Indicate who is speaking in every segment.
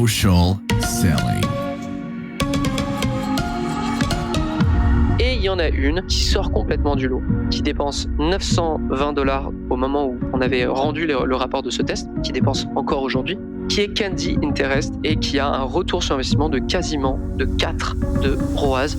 Speaker 1: Social selling.
Speaker 2: Et il y en a une qui sort complètement du lot, qui dépense $920 au moment où on avait rendu le rapport de ce test, qui dépense encore aujourd'hui, qui est Candy Interest et qui a un retour sur investissement de quasiment de 4 de ROAS.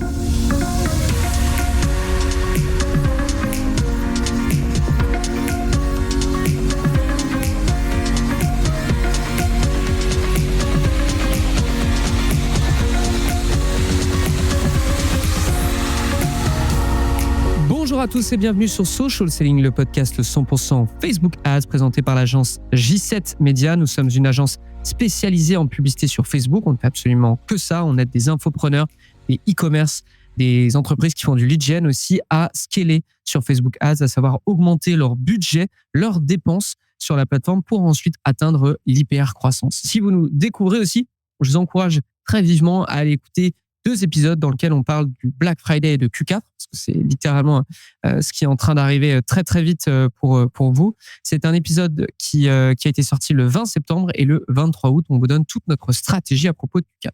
Speaker 3: Bonjour à tous et bienvenue sur Social Selling, le podcast 100% Facebook Ads présenté par l'agence J7 Media. Nous sommes une agence spécialisée en publicité sur Facebook. On ne fait absolument que ça. On aide des infopreneurs, des e-commerce, des entreprises qui font du lead gen aussi à scaler sur Facebook Ads, à savoir augmenter leur budget, leurs dépenses sur la plateforme pour ensuite atteindre l'hyper-croissance. Si vous nous découvrez aussi, je vous encourage très vivement à aller écouter 2 épisodes dans lesquels on parle du Black Friday et de Q4, parce que c'est littéralement ce qui est en train d'arriver très très vite pour vous. C'est un épisode qui a été sorti le 20 septembre et le 23 août. On vous donne toute notre stratégie à propos de Q4.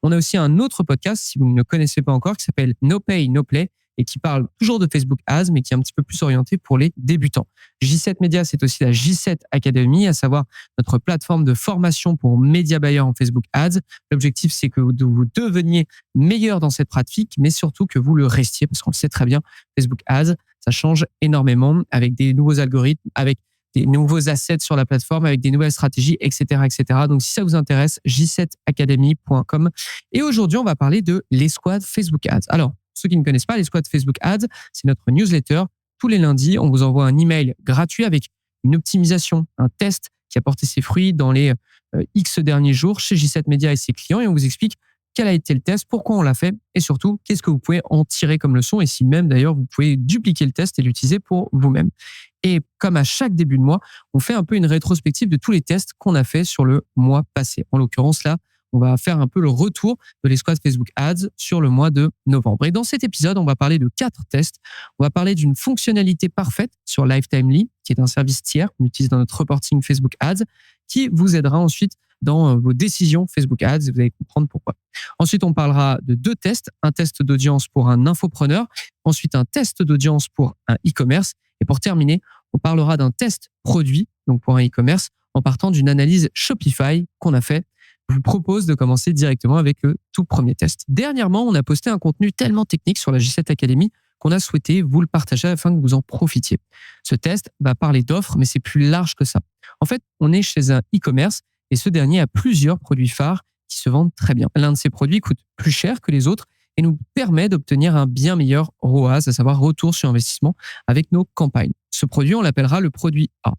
Speaker 3: On a aussi un autre podcast, si vous ne le connaissez pas encore, qui s'appelle No Pay, No Play, et qui parle toujours de Facebook Ads, mais qui est un petit peu plus orienté pour les débutants. J7 Media, c'est aussi la J7 Academy, à savoir notre plateforme de formation pour média buyers en Facebook Ads. L'objectif, c'est que vous deveniez meilleur dans cette pratique, mais surtout que vous le restiez, parce qu'on le sait très bien, Facebook Ads, ça change énormément avec des nouveaux algorithmes, avec des nouveaux assets sur la plateforme, avec des nouvelles stratégies, etc., etc. Donc, si ça vous intéresse, j7academy.com. Et aujourd'hui, on va parler de l'escouade Facebook Ads. Alors, ceux qui ne connaissent pas l'escouade Facebook Ads, c'est notre newsletter. Tous les lundis, on vous envoie un email gratuit avec une optimisation, un test qui a porté ses fruits dans les X derniers jours chez J7 Media et ses clients. Et on vous explique quel a été le test, pourquoi on l'a fait et surtout, qu'est-ce que vous pouvez en tirer comme leçon et si même d'ailleurs, vous pouvez dupliquer le test et l'utiliser pour vous-même. Et comme à chaque début de mois, on fait un peu une rétrospective de tous les tests qu'on a fait sur le mois passé. En l'occurrence, là, on va faire un peu le retour de l'escouade Facebook Ads sur le mois de novembre. Et dans cet épisode, on va parler de 4 tests. On va parler d'une fonctionnalité parfaite sur Lifetime, qui est un service tiers qu'on utilise dans notre reporting Facebook Ads, qui vous aidera ensuite dans vos décisions Facebook Ads et vous allez comprendre pourquoi. Ensuite, on parlera de 2 tests, un test d'audience pour un infopreneur, ensuite un test d'audience pour un e-commerce. Et pour terminer, on parlera d'un test produit, donc pour un e-commerce, en partant d'une analyse Shopify qu'on a fait. Je vous propose de commencer directement avec le tout premier test. Dernièrement, on a posté un contenu tellement technique sur la J7 Academy qu'on a souhaité vous le partager afin que vous en profitiez. Ce test va parler d'offres, mais c'est plus large que ça. En fait, on est chez un e-commerce et ce dernier a plusieurs produits phares qui se vendent très bien. L'un de ces produits coûte plus cher que les autres et nous permet d'obtenir un bien meilleur ROAS, à savoir retour sur investissement, avec nos campagnes. Ce produit, on l'appellera le produit A.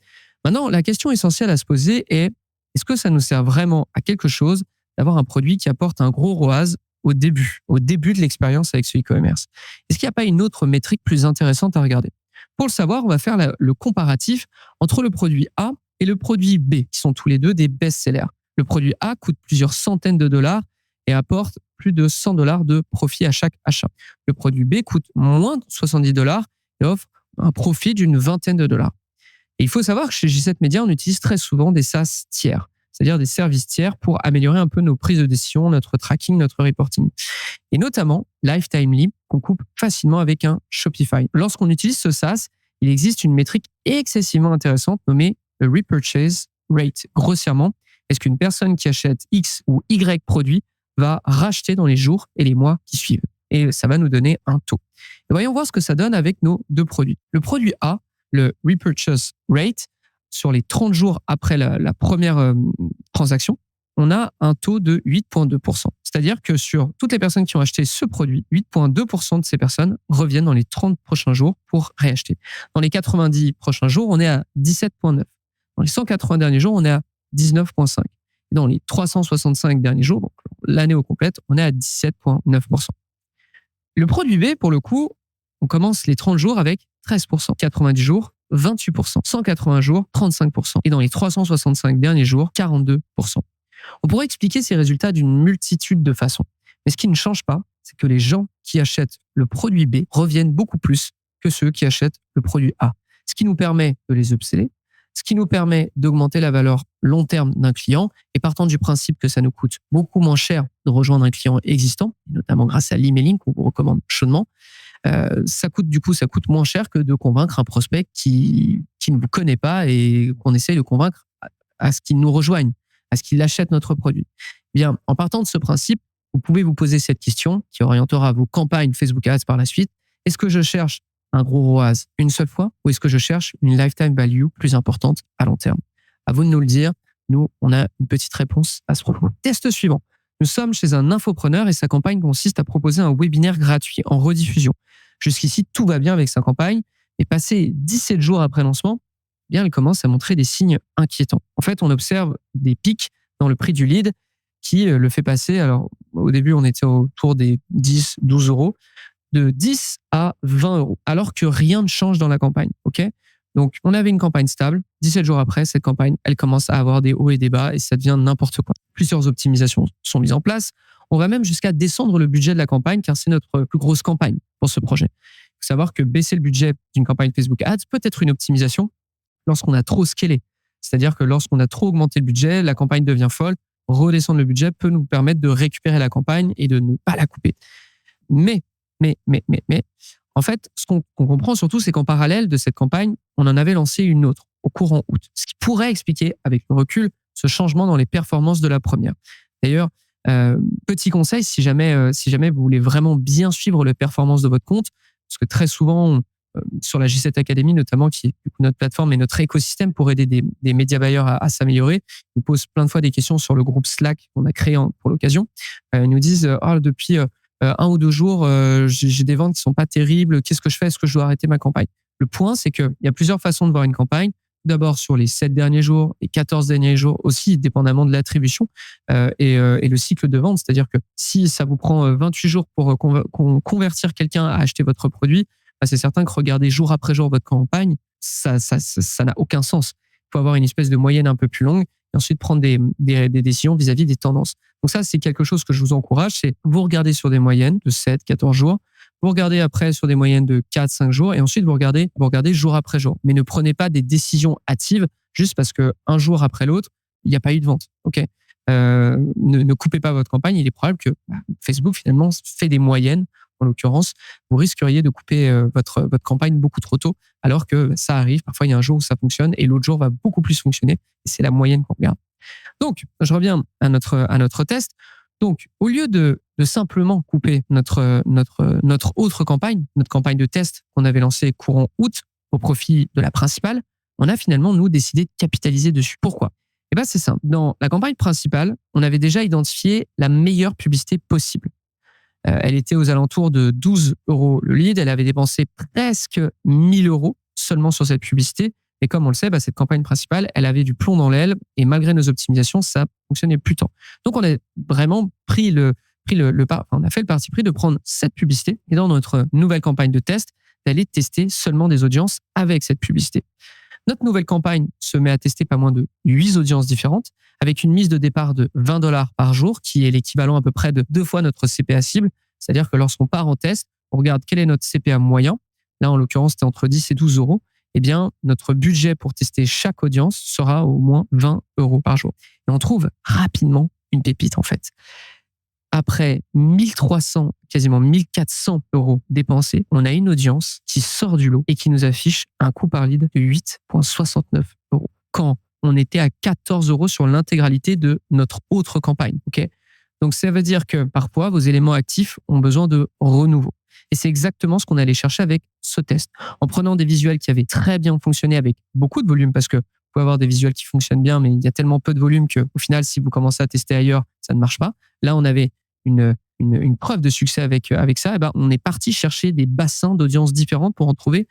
Speaker 3: Maintenant, la question essentielle à se poser est: est-ce que ça nous sert vraiment à quelque chose d'avoir un produit qui apporte un gros ROAS au début de l'expérience avec ce e-commerce? Est-ce qu'il n'y a pas une autre métrique plus intéressante à regarder? Pour le savoir, on va faire le comparatif entre le produit A et le produit B, qui sont tous les deux des best-sellers. Le produit A coûte plusieurs centaines de dollars et apporte plus de $100 de profit à chaque achat. Le produit B coûte moins de $70 et offre un profit d'une vingtaine de dollars. Et il faut savoir que chez J7 Media, on utilise très souvent des SaaS tiers, c'est-à-dire des services tiers pour améliorer un peu nos prises de décision, notre tracking, notre reporting. Et notamment, Lifetime, qu'on coupe facilement avec un Shopify. Lorsqu'on utilise ce SaaS, il existe une métrique excessivement intéressante nommée le repurchase rate. Grossièrement, est-ce qu'une personne qui achète X ou Y produit va racheter dans les jours et les mois qui suivent? Et ça va nous donner un taux. Et voyons voir ce que ça donne avec nos 2 produits. Le produit A, le repurchase rate, sur les 30 jours après la première transaction, on a un taux de 8,2%. C'est-à-dire que sur toutes les personnes qui ont acheté ce produit, 8,2% de ces personnes reviennent dans les 30 prochains jours pour réacheter. Dans les 90 prochains jours, on est à 17,9%. Dans les 180 derniers jours, on est à 19,5%. Et dans les 365 derniers jours, donc l'année au complète, on est à 17,9%. Le produit B, pour le coup, on commence les 30 jours avec 13%, 90 jours, 28%, 180 jours, 35%, et dans les 365 derniers jours, 42%. On pourrait expliquer ces résultats d'une multitude de façons. Mais ce qui ne change pas, c'est que les gens qui achètent le produit B reviennent beaucoup plus que ceux qui achètent le produit A. Ce qui nous permet de les upseller, ce qui nous permet d'augmenter la valeur long terme d'un client. Et partant du principe que ça nous coûte beaucoup moins cher de rejoindre un client existant, notamment grâce à l'emailing qu'on vous recommande chaudement, ça coûte moins cher que de convaincre un prospect qui ne vous connaît pas et qu'on essaye de convaincre à ce qu'il nous rejoigne, à ce qu'il achète notre produit. Bien, en partant de ce principe, vous pouvez vous poser cette question qui orientera vos campagnes Facebook Ads par la suite. Est-ce que je cherche un gros ROAS une seule fois ou est-ce que je cherche une lifetime value plus importante à long terme? À vous de nous le dire. Nous, on a une petite réponse à ce propos. Test suivant. Nous sommes chez un infopreneur et sa campagne consiste à proposer un webinaire gratuit en rediffusion. Jusqu'ici, tout va bien avec sa campagne, et passé 17 jours après lancement, eh bien, elle commence à montrer des signes inquiétants. En fait, on observe des pics dans le prix du lead qui le fait passer. Alors, au début, on était autour des 10, 12 euros, de 10 à 20 euros, alors que rien ne change dans la campagne. Ok ? Donc, on avait une campagne stable. 17 jours après, cette campagne, elle commence à avoir des hauts et des bas et ça devient n'importe quoi. Plusieurs optimisations sont mises en place. On va même jusqu'à descendre le budget de la campagne car c'est notre plus grosse campagne pour ce projet. Il faut savoir que baisser le budget d'une campagne Facebook Ads peut être une optimisation lorsqu'on a trop scalé. C'est-à-dire que lorsqu'on a trop augmenté le budget, la campagne devient folle. Redescendre le budget peut nous permettre de récupérer la campagne et de ne pas la couper. Mais, en fait, ce qu'on comprend surtout, c'est qu'en parallèle de cette campagne, on en avait lancé une autre au courant août. Ce qui pourrait expliquer, avec le recul, ce changement dans les performances de la première. D'ailleurs, petit conseil, si jamais vous voulez vraiment bien suivre les performances de votre compte, parce que très souvent, sur la J7 Academy notamment, qui est notre plateforme et notre écosystème pour aider des média buyers à s'améliorer, ils nous posent plein de fois des questions sur le groupe Slack qu'on a créé pour l'occasion. Ils nous disent depuis 1 ou 2 jours, j'ai des ventes qui sont pas terribles. Qu'est-ce que je fais? Est-ce que je dois arrêter ma campagne? Le point, c'est qu'il y a plusieurs façons de voir une campagne. D'abord sur les 7 derniers jours et 14 derniers jours aussi, dépendamment de l'attribution et le cycle de vente. C'est-à-dire que si ça vous prend 28 jours pour convertir quelqu'un à acheter votre produit, c'est certain que regarder jour après jour votre campagne, ça n'a aucun sens. Il faut avoir une espèce de moyenne un peu plus longue et ensuite prendre des décisions vis-à-vis des tendances. Donc ça, c'est quelque chose que je vous encourage, c'est vous regardez sur des moyennes de 7, 14 jours, vous regardez après sur des moyennes de 4, 5 jours et ensuite vous regardez jour après jour. Mais ne prenez pas des décisions hâtives juste parce que un jour après l'autre, il n'y a pas eu de vente. Ok ? Ne coupez pas votre campagne. Il est probable que Facebook finalement fait des moyennes. En l'occurrence, vous risqueriez de couper votre campagne beaucoup trop tôt, alors que ça arrive. Parfois, il y a un jour où ça fonctionne et l'autre jour va beaucoup plus fonctionner. Et c'est la moyenne qu'on regarde. Donc, je reviens à notre test. Donc, au lieu de simplement couper notre autre campagne, notre campagne de test qu'on avait lancée courant août au profit de la principale, on a finalement, nous, décidé de capitaliser dessus. Pourquoi? Eh bien, c'est simple. Dans la campagne principale, on avait déjà identifié la meilleure publicité possible. Elle était aux alentours de 12 euros le lead. Elle avait dépensé presque 1000 euros seulement sur cette publicité. Et comme on le sait, cette campagne principale, elle avait du plomb dans l'aile et malgré nos optimisations, ça fonctionnait plus tant. Donc, on a vraiment on a fait le parti pris de prendre cette publicité et dans notre nouvelle campagne de test, d'aller tester seulement des audiences avec cette publicité. Notre nouvelle campagne se met à tester pas moins de 8 audiences différentes avec une mise de départ de $20 par jour qui est l'équivalent à peu près de 2 fois notre CPA cible. C'est-à-dire que lorsqu'on part en test, on regarde quel est notre CPA moyen. Là, en l'occurrence, c'était entre 10 et 12 euros. Eh bien, notre budget pour tester chaque audience sera au moins 20 euros par jour. Et on trouve rapidement une pépite, en fait. Après 1300, quasiment 1400 euros dépensés, on a une audience qui sort du lot et qui nous affiche un coût par lead de 8,69 euros. Quand on était à 14 euros sur l'intégralité de notre autre campagne. Okay ? Donc, ça veut dire que parfois, vos éléments actifs ont besoin de renouveau. Et c'est exactement ce qu'on allait chercher avec ce test. En prenant des visuels qui avaient très bien fonctionné avec beaucoup de volume, parce que vous pouvez avoir des visuels qui fonctionnent bien, mais il y a tellement peu de volume qu'au final, si vous commencez à tester ailleurs, ça ne marche pas. Là, on avait une preuve de succès avec ça. Et on est parti chercher des bassins d'audience différentes pour en trouver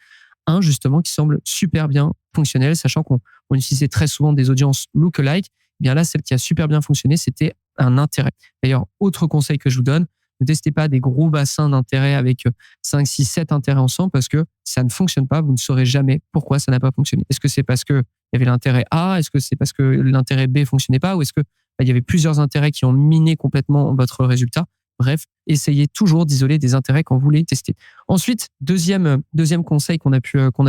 Speaker 3: un, justement, qui semble super bien fonctionnel, sachant qu'on utilisait très souvent des audiences lookalike. Eh bien là, celle qui a super bien fonctionné, c'était un intérêt. D'ailleurs, autre conseil que je vous donne, ne testez pas des gros bassins d'intérêt avec 5, 6, 7 intérêts ensemble parce que ça ne fonctionne pas. Vous ne saurez jamais pourquoi ça n'a pas fonctionné. Est-ce que c'est parce qu'il y avait l'intérêt A? Est-ce que c'est parce que l'intérêt B ne fonctionnait pas? Ou est-ce que il y avait plusieurs intérêts qui ont miné complètement votre résultat? Bref, essayez toujours d'isoler des intérêts quand vous les testez. Ensuite, deuxième conseil qu'on a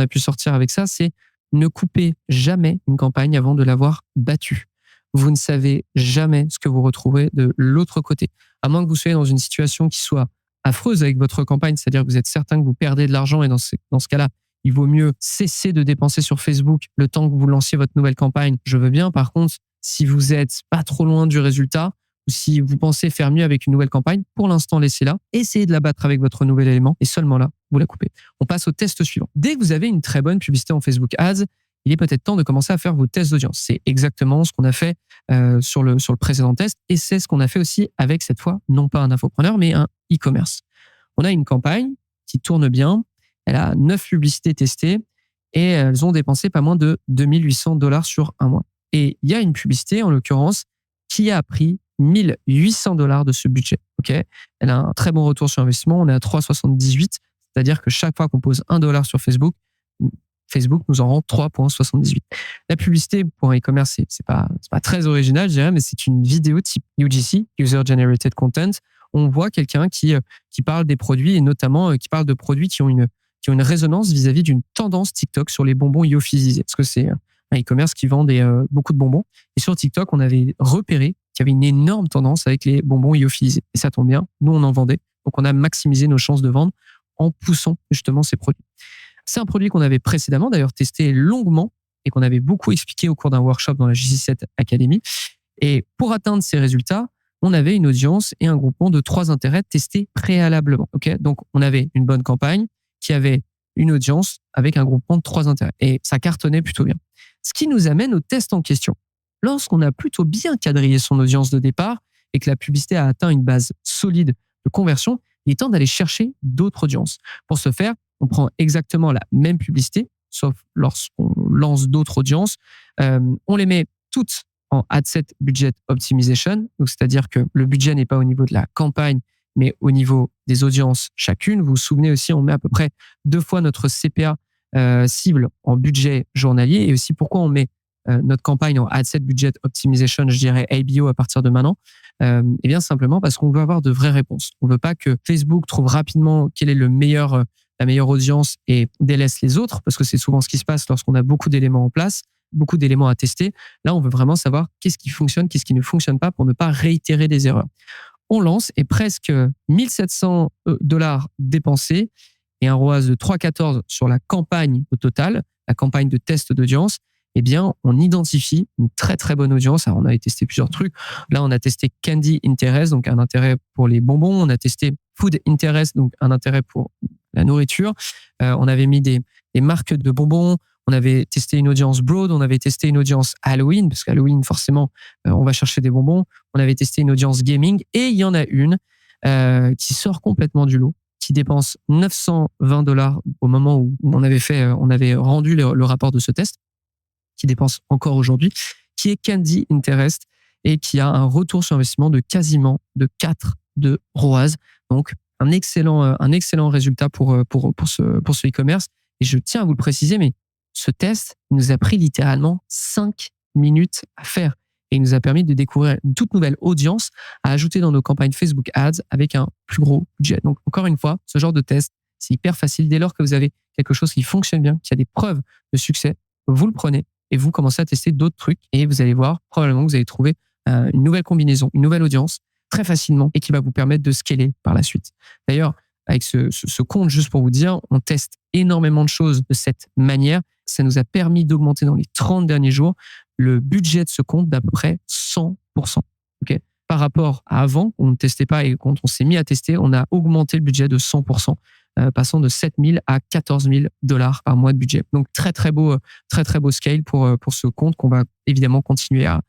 Speaker 3: pu sortir avec ça, c'est ne coupez jamais une campagne avant de l'avoir battue. Vous ne savez jamais ce que vous retrouvez de l'autre côté. À moins que vous soyez dans une situation qui soit affreuse avec votre campagne, c'est-à-dire que vous êtes certain que vous perdez de l'argent et dans ce cas-là, il vaut mieux cesser de dépenser sur Facebook le temps que vous lanciez votre nouvelle campagne. Je veux bien. Par contre, si vous êtes pas trop loin du résultat ou si vous pensez faire mieux avec une nouvelle campagne, pour l'instant, laissez-la. Essayez de la battre avec votre nouvel élément et seulement là, vous la coupez. On passe au test suivant. Dès que vous avez une très bonne publicité en Facebook Ads, il est peut-être temps de commencer à faire vos tests d'audience. C'est exactement ce qu'on a fait sur le précédent test et c'est ce qu'on a fait aussi avec cette fois, non pas un infopreneur, mais un e-commerce. On a une campagne qui tourne bien. Elle a 9 publicités testées et elles ont dépensé pas moins de $2 800 sur un mois. Et il y a une publicité, en l'occurrence, qui a pris $1 800 de ce budget. Okay, elle a un très bon retour sur investissement. On est à 3,78, c'est-à-dire que chaque fois qu'on pose $1 sur Facebook, Facebook nous en rend 3,78. La publicité pour un e-commerce, c'est pas très original, je dirais, mais c'est une vidéo type UGC, User Generated Content. On voit quelqu'un qui parle des produits et notamment qui parle de produits qui ont une résonance vis-à-vis d'une tendance TikTok sur les bonbons lyophilisés. Parce que c'est un e-commerce qui vend beaucoup de bonbons. Et sur TikTok, on avait repéré qu'il y avait une énorme tendance avec les bonbons lyophilisés. Et ça tombe bien, nous on en vendait. Donc on a maximisé nos chances de vendre en poussant justement ces produits. C'est un produit qu'on avait précédemment d'ailleurs testé longuement et qu'on avait beaucoup expliqué au cours d'un workshop dans la J7 Academy. Et pour atteindre ces résultats, on avait une audience et un groupement de 3 intérêts testés préalablement. Okay, donc, on avait une bonne campagne qui avait une audience avec un groupement de 3 intérêts. Et ça cartonnait plutôt bien. Ce qui nous amène au test en question. Lorsqu'on a plutôt bien quadrillé son audience de départ et que la publicité a atteint une base solide de conversion, il est temps d'aller chercher d'autres audiences. Pour ce faire, on prend exactement la même publicité, sauf lorsqu'on lance d'autres audiences. On les met toutes en Ad Set Budget Optimization, donc c'est-à-dire que le budget n'est pas au niveau de la campagne, mais au niveau des audiences chacune. Vous vous souvenez aussi, on met à peu près 2 fois notre CPA cible en budget journalier et aussi pourquoi on met notre campagne en Ad Set Budget Optimization, je dirais ABO à partir de maintenant. Eh bien simplement parce qu'on veut avoir de vraies réponses. On veut pas que Facebook trouve rapidement quel est la meilleure audience et délaisse les autres, parce que c'est souvent ce qui se passe lorsqu'on a beaucoup d'éléments en place, beaucoup d'éléments à tester. Là, on veut vraiment savoir qu'est-ce qui fonctionne, qu'est-ce qui ne fonctionne pas pour ne pas réitérer des erreurs. On lance et presque $1 700 dépensés et un ROAS de 3,14 sur la campagne au total, la campagne de test d'audience. Eh bien, on identifie une très, très bonne audience. Alors, on avait testé plusieurs trucs. Là, on a testé Candy Interest, donc un intérêt pour les bonbons. On a testé Food Interest, donc un intérêt pour la nourriture. On avait mis des marques de bonbons. On avait testé une audience broad. On avait testé une audience Halloween, parce qu'Halloween, forcément, on va chercher des bonbons. On avait testé une audience gaming. Et il y en a une qui sort complètement du lot, qui dépense $920 au moment où on avait rendu le rapport de ce test, qui dépense encore aujourd'hui, qui est Candy Interest et qui a un retour sur investissement de quasiment de 4 de ROAS. Donc, un excellent résultat pour ce e-commerce. Et je tiens à vous le préciser, mais ce test nous a pris littéralement 5 minutes à faire et il nous a permis de découvrir une toute nouvelle audience à ajouter dans nos campagnes Facebook Ads avec un plus gros budget. Donc, encore une fois, ce genre de test, c'est hyper facile. Dès lors que vous avez quelque chose qui fonctionne bien, qui a des preuves de succès, vous le prenez et vous commencez à tester d'autres trucs et vous allez voir probablement que vous allez trouver une nouvelle combinaison, une nouvelle audience très facilement et qui va vous permettre de scaler par la suite. D'ailleurs, avec ce compte, juste pour vous dire, on teste énormément de choses de cette manière. Ça nous a permis d'augmenter dans les 30 derniers jours le budget de ce compte d'à peu près 100%. Okay, par rapport à avant, on ne testait pas et quand on s'est mis à tester, on a augmenté le budget de 100%, passant de 7 000 à 14 000 $ par mois de budget. Donc très très beau scale pour ce compte qu'on va évidemment continuer à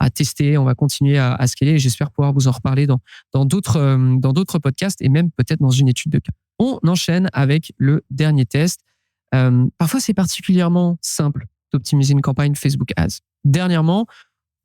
Speaker 3: tester, on va continuer à scaler et j'espère pouvoir vous en reparler dans d'autres podcasts et même peut-être dans une étude de cas. On enchaîne avec le dernier test. Parfois, c'est particulièrement simple d'optimiser une campagne Facebook Ads. Dernièrement,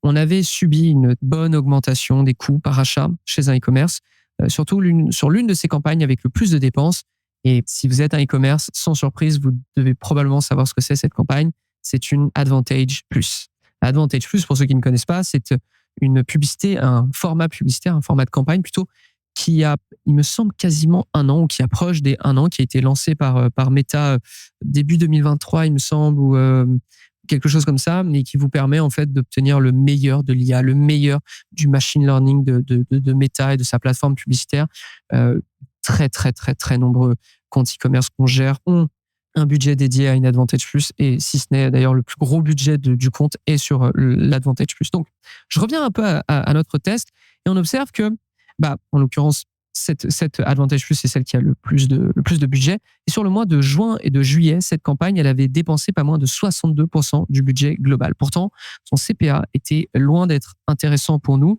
Speaker 3: on avait subi une bonne augmentation des coûts par achat chez un e-commerce, surtout sur l'une de ces campagnes avec le plus de dépenses. Et si vous êtes un e-commerce, sans surprise, vous devez probablement savoir ce que c'est cette campagne. C'est une Advantage Plus. Advantage Plus, pour ceux qui ne connaissent pas, c'est une publicité, un format publicitaire, un format de campagne plutôt, qui a, il me semble, quasiment 1 an, ou qui approche des 1 an, qui a été lancé par Meta début 2023, il me semble, ou quelque chose comme ça, mais qui vous permet en fait d'obtenir le meilleur de l'IA, le meilleur du machine learning de Meta et de sa plateforme publicitaire. Très, très, très, très nombreux comptes e-commerce qu'on gère ont un budget dédié à une Advantage Plus, et si ce n'est d'ailleurs le plus gros budget du compte est sur l'Advantage Plus. Donc, je reviens un peu à notre test et on observe que, en l'occurrence, cette Advantage Plus est celle qui a le plus de budget. Et sur le mois de juin et de juillet, cette campagne, elle avait dépensé pas moins de 62% du budget global. Pourtant, son CPA était loin d'être intéressant pour nous.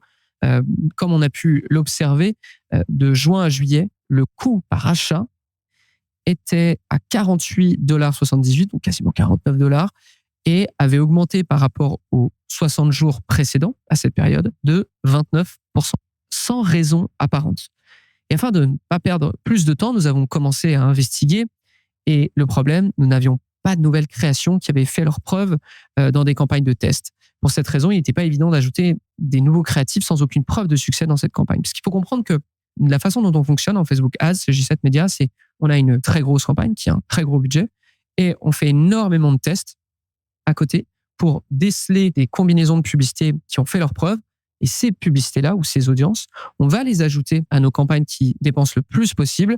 Speaker 3: Comme on a pu l'observer, de juin à juillet, le coût par achat était à $48,78, donc quasiment $49, et avait augmenté par rapport aux 60 jours précédents à cette période de 29%, sans raison apparente. Et afin de ne pas perdre plus de temps, nous avons commencé à investiguer. Et le problème, nous n'avions pas de nouvelles créations qui avaient fait leurs preuves dans des campagnes de test. Pour cette raison, il n'était pas évident d'ajouter des nouveaux créatifs sans aucune preuve de succès dans cette campagne. Parce qu'il faut comprendre que la façon dont on fonctionne en Facebook Ads, chez J7 Media, c'est on a une très grosse campagne qui a un très gros budget et on fait énormément de tests à côté pour déceler des combinaisons de publicités qui ont fait leurs preuves. Et ces publicités-là ou ces audiences, on va les ajouter à nos campagnes qui dépensent le plus possible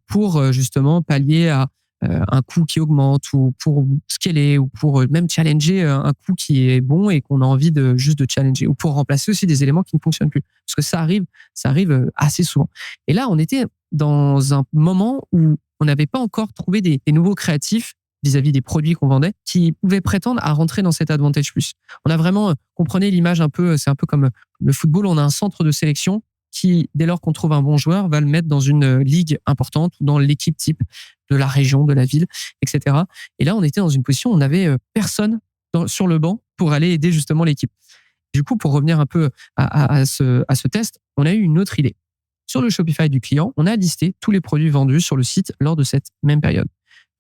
Speaker 3: pour justement pallier à un coût qui augmente, ou pour scaler, ou pour même challenger un coût qui est bon et qu'on a envie de juste de challenger, ou pour remplacer aussi des éléments qui ne fonctionnent plus. Parce que ça arrive assez souvent. Et là, on était dans un moment où on n'avait pas encore trouvé des nouveaux créatifs vis-à-vis des produits qu'on vendait qui pouvaient prétendre à rentrer dans cette Advantage Plus. On a vraiment, comprenez l'image un peu, c'est un peu comme le football, on a un centre de sélection qui, dès lors qu'on trouve un bon joueur, va le mettre dans une ligue importante, ou dans l'équipe type de la région, de la ville, etc. Et là, on était dans une position où on n'avait personne sur le banc pour aller aider justement l'équipe. Du coup, pour revenir un peu à ce test, on a eu une autre idée. Sur le Shopify du client, on a listé tous les produits vendus sur le site lors de cette même période.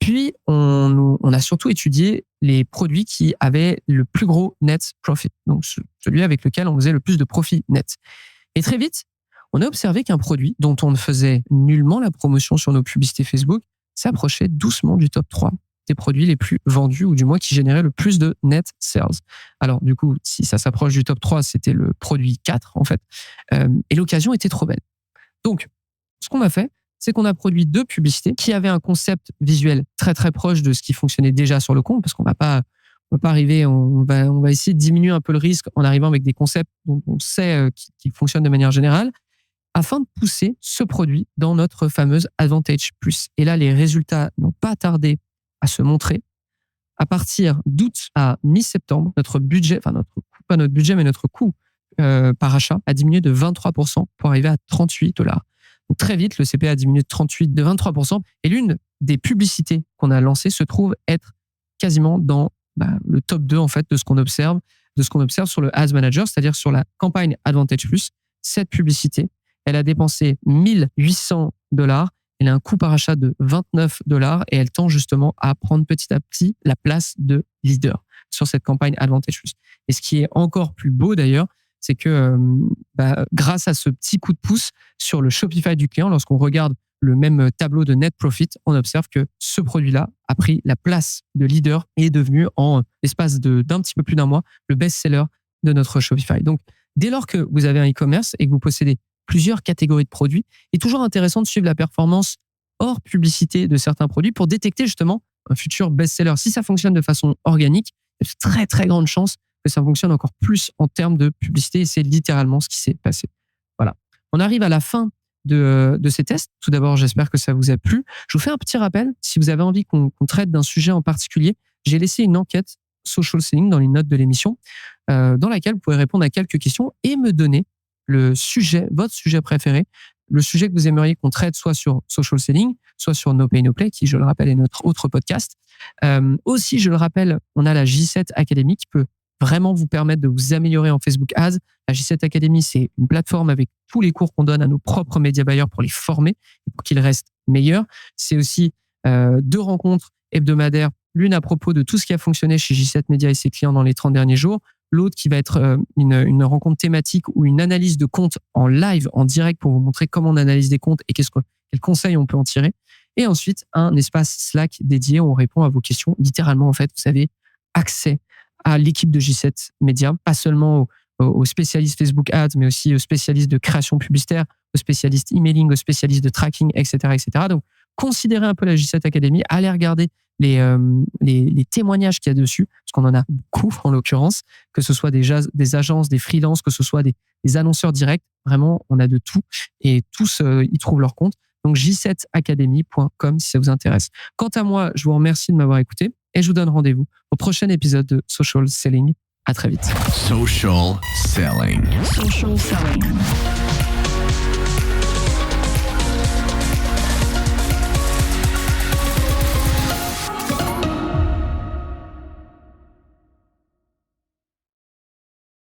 Speaker 3: Puis, on a surtout étudié les produits qui avaient le plus gros net profit, donc celui avec lequel on faisait le plus de profit net. Et très vite, on a observé qu'un produit dont on ne faisait nullement la promotion sur nos publicités Facebook s'approchait doucement du top 3 des produits les plus vendus, ou du moins qui généraient le plus de net sales. Alors du coup, si ça s'approche du top 3, c'était le produit 4 en fait. Et l'occasion était trop belle. Donc, ce qu'on a fait, c'est qu'on a produit 2 publicités qui avaient un concept visuel très très proche de ce qui fonctionnait déjà sur le compte, parce qu'on va pas arriver, on va essayer de diminuer un peu le risque en arrivant avec des concepts dont on sait qu'ils fonctionnent de manière générale, afin de pousser ce produit dans notre fameuse Advantage Plus. Et là, les résultats n'ont pas tardé à se montrer. À partir d'août à mi-septembre, notre coût par achat a diminué de 23% pour arriver à $38. Donc très vite, le CPA a diminué de 23%. Et l'une des publicités qu'on a lancées se trouve être quasiment dans le top 2 en fait de ce qu'on observe sur le Ads Manager, c'est-à-dire sur la campagne Advantage Plus. Cette publicité, elle a dépensé $1,800. Elle a un coût par achat de $29 et elle tend justement à prendre petit à petit la place de leader sur cette campagne Advantage Plus. Et ce qui est encore plus beau d'ailleurs, c'est que grâce à ce petit coup de pouce sur le Shopify du client, lorsqu'on regarde le même tableau de net profit, on observe que ce produit-là a pris la place de leader et est devenu, en l'espace d'un petit peu plus d'un mois, le best-seller de notre Shopify. Donc, dès lors que vous avez un e-commerce et que vous possédez plusieurs catégories de produits, il est toujours intéressant de suivre la performance hors publicité de certains produits pour détecter justement un futur best-seller. Si ça fonctionne de façon organique, il y a de très très grandes chances que ça fonctionne encore plus en termes de publicité, et c'est littéralement ce qui s'est passé. Voilà. On arrive à la fin de ces tests. Tout d'abord, j'espère que ça vous a plu. Je vous fais un petit rappel. Si vous avez envie qu'on traite d'un sujet en particulier, j'ai laissé une enquête social selling dans les notes de l'émission, dans laquelle vous pouvez répondre à quelques questions et me donner votre sujet préféré, le sujet que vous aimeriez qu'on traite soit sur social selling, soit sur No Pay No Play, qui, je le rappelle, est notre autre podcast. Aussi, je le rappelle, on a la J7 Academy qui peut vraiment vous permettre de vous améliorer en Facebook Ads. La J7 Academy, c'est une plateforme avec tous les cours qu'on donne à nos propres média buyers pour les former et pour qu'ils restent meilleurs. C'est aussi 2 rencontres hebdomadaires, l'une à propos de tout ce qui a fonctionné chez J7 Media et ses clients dans les 30 derniers jours, l'autre qui va être une rencontre thématique ou une analyse de compte en live, en direct, pour vous montrer comment on analyse des comptes et quels conseils on peut en tirer. Et ensuite, un espace Slack dédié où on répond à vos questions. Littéralement, en fait, vous avez accès à l'équipe de J7 Media, pas seulement aux spécialistes Facebook Ads, mais aussi aux spécialistes de création publicitaire, aux spécialistes emailing, aux spécialistes de tracking, etc., etc. Donc, considérez un peu la J7 Academy, allez regarder les témoignages qu'il y a dessus, parce qu'on en a beaucoup en l'occurrence, que ce soit des agences, des freelances, que ce soit des annonceurs directs. Vraiment, on a de tout et tous y trouvent leur compte. Donc j7academy.com si ça vous intéresse. Quant à moi, je vous remercie de m'avoir écouté et je vous donne rendez-vous au prochain épisode de Social Selling. À très vite.
Speaker 1: Social Selling.
Speaker 4: Social Selling.